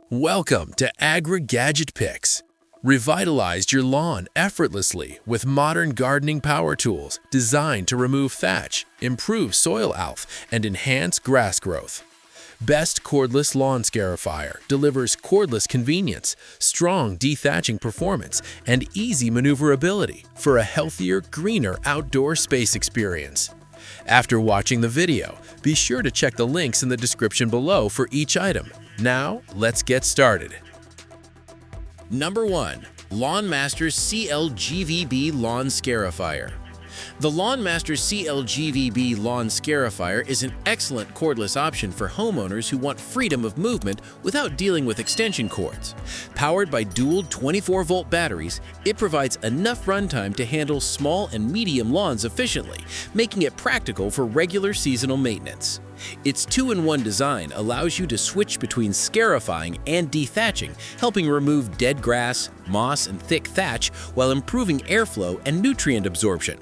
Welcome to Agri-Gadget Picks. Revitalize your lawn effortlessly with modern gardening power tools designed to remove thatch, improve soil health, and enhance grass growth. Best Cordless Lawn Scarifier delivers cordless convenience, strong dethatching performance, and easy maneuverability for a healthier, greener outdoor space experience. After watching the video, be sure to check the links in the description below for each item. Now, let's get started. Number 1. LawnMaster CLGVB Lawn Scarifier. The LawnMaster CLGVB Lawn Scarifier is an excellent cordless option for homeowners who want freedom of movement without dealing with extension cords. Powered by dual 24-volt batteries, it provides enough runtime to handle small and medium lawns efficiently, making it practical for regular seasonal maintenance. Its 2-in-1 design allows you to switch between scarifying and dethatching, helping remove dead grass, moss, and thick thatch while improving airflow and nutrient absorption.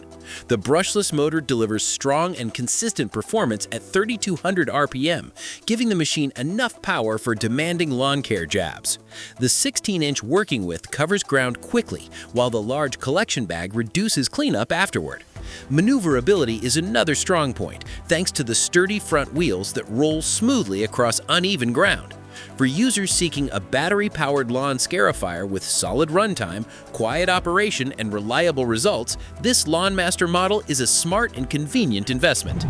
The brushless motor delivers strong and consistent performance at 3,200 RPM, giving the machine enough power for demanding lawn care jobs. The 16-inch working width covers ground quickly, while the large collection bag reduces cleanup afterward. Maneuverability is another strong point, thanks to the sturdy front wheels that roll smoothly across uneven ground. For users seeking a battery-powered lawn scarifier with solid runtime, quiet operation, and reliable results, this LawnMaster model is a smart and convenient investment.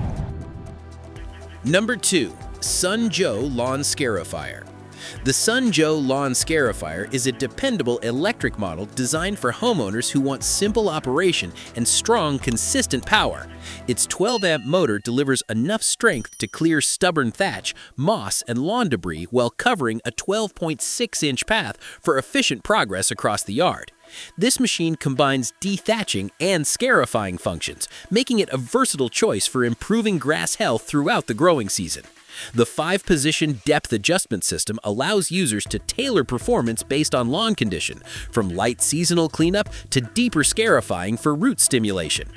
Number 2. Joe Lawn Scarifier. The Joe Lawn Scarifier is a dependable electric model designed for homeowners who want simple operation and strong, consistent power. Its 12-amp motor delivers enough strength to clear stubborn thatch, moss, and lawn debris while covering a 12.6-inch path for efficient progress across the yard. This machine combines dethatching and scarifying functions, making it a versatile choice for improving grass health throughout the growing season. The 5-position depth adjustment system allows users to tailor performance based on lawn condition, from light seasonal cleanup to deeper scarifying for root stimulation.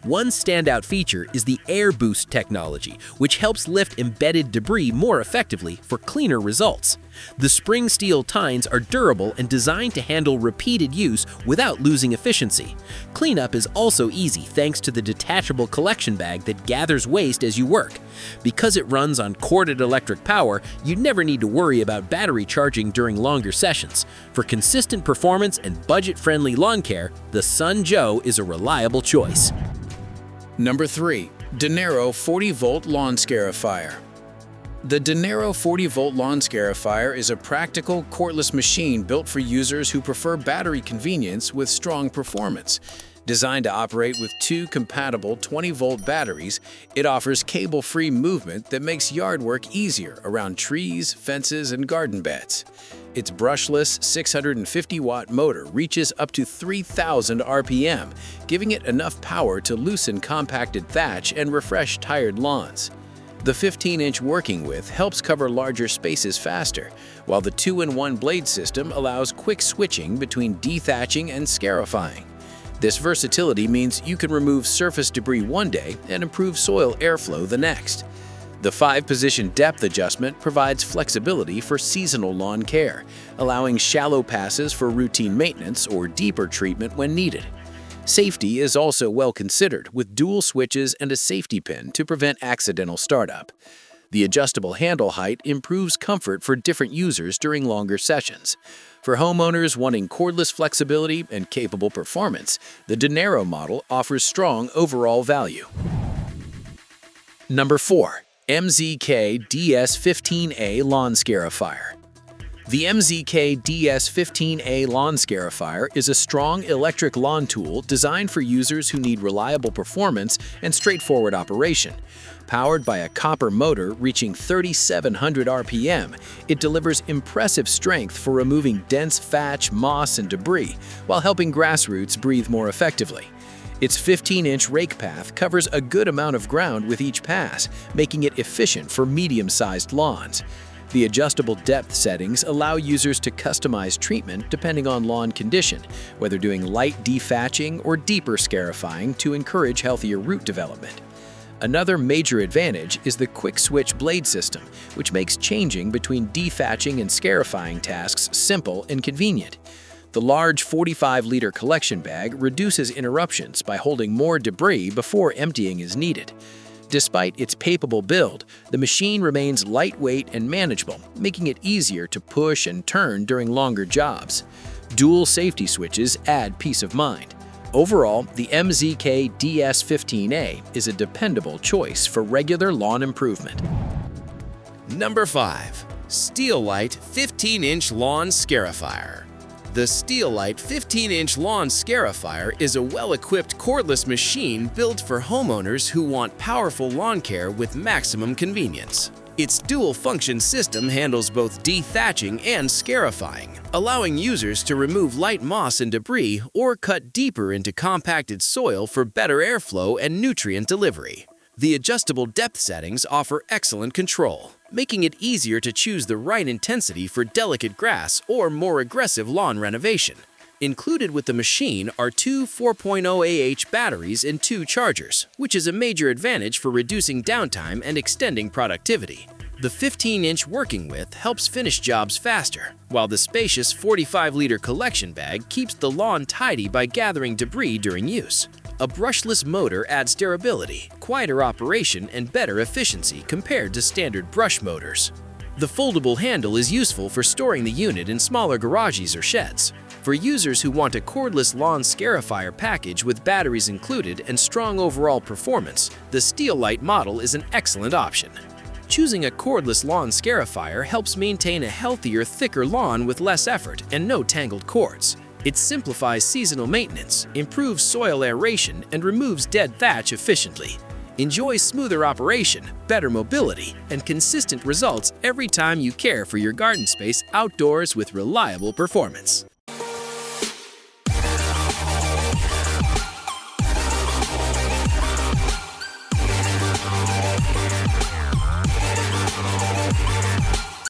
One standout feature is the Air Boost technology, which helps lift embedded debris more effectively for cleaner results. The spring steel tines are durable and designed to handle repeated use without losing efficiency. Cleanup is also easy thanks to the detachable collection bag that gathers waste as you work. Because it runs on corded electric power, you never need to worry about battery charging during longer sessions. For consistent performance and budget-friendly lawn care, the Joe is a reliable choice. Number 3. Danero 40-volt Lawn Scarifier. The Danero 40-volt Lawn Scarifier is a practical, cordless machine built for users who prefer battery convenience with strong performance. Designed to operate with 2 compatible 20-volt batteries, it offers cable-free movement that makes yard work easier around trees, fences, and garden beds. Its brushless 650-watt motor reaches up to 3,000 RPM, giving it enough power to loosen compacted thatch and refresh tired lawns. The 15-inch working width helps cover larger spaces faster, while the 2-in-1 blade system allows quick switching between dethatching and scarifying. This versatility means you can remove surface debris one day and improve soil airflow the next. The 5-position depth adjustment provides flexibility for seasonal lawn care, allowing shallow passes for routine maintenance or deeper treatment when needed. Safety is also well considered, with dual switches and a safety pin to prevent accidental startup. The adjustable handle height improves comfort for different users during longer sessions. For homeowners wanting cordless flexibility and capable performance, the Danero model offers strong overall value. Number 4. MZK DS15A Lawn Scarifier. The MZK DS15A Lawn Scarifier is a strong electric lawn tool designed for users who need reliable performance and straightforward operation. Powered by a copper motor reaching 3,700 RPM, it delivers impressive strength for removing dense thatch, moss, and debris, while helping grass roots breathe more effectively. Its 15-inch rake path covers a good amount of ground with each pass, making it efficient for medium-sized lawns. The adjustable depth settings allow users to customize treatment depending on lawn condition, whether doing light dethatching or deeper scarifying to encourage healthier root development. Another major advantage is the quick-switch blade system, which makes changing between dethatching and scarifying tasks simple and convenient. The large 45-liter collection bag reduces interruptions by holding more debris before emptying is needed. Despite its capable build, the machine remains lightweight and manageable, making it easier to push and turn during longer jobs. Dual safety switches add peace of mind. Overall, the MZK DS15A is a dependable choice for regular lawn improvement. Number 5. STEELITE 15-inch Lawn Scarifier. The STEELITE 15-inch Lawn Scarifier is a well-equipped cordless machine built for homeowners who want powerful lawn care with maximum convenience. Its dual-function system handles both dethatching and scarifying, allowing users to remove light moss and debris or cut deeper into compacted soil for better airflow and nutrient delivery. The adjustable depth settings offer excellent control, making it easier to choose the right intensity for delicate grass or more aggressive lawn renovation. Included with the machine are two 4.0 Ah batteries and 2 chargers, which is a major advantage for reducing downtime and extending productivity. The 15-inch working width helps finish jobs faster, while the spacious 45-liter collection bag keeps the lawn tidy by gathering debris during use. A brushless motor adds durability, quieter operation, and better efficiency compared to standard brush motors. The foldable handle is useful for storing the unit in smaller garages or sheds. For users who want a cordless lawn scarifier package with batteries included and strong overall performance, the STEELITE model is an excellent option. Choosing a cordless lawn scarifier helps maintain a healthier, thicker lawn with less effort and no tangled cords. It simplifies seasonal maintenance, improves soil aeration, and removes dead thatch efficiently. Enjoy smoother operation, better mobility, and consistent results every time you care for your garden space outdoors with reliable performance.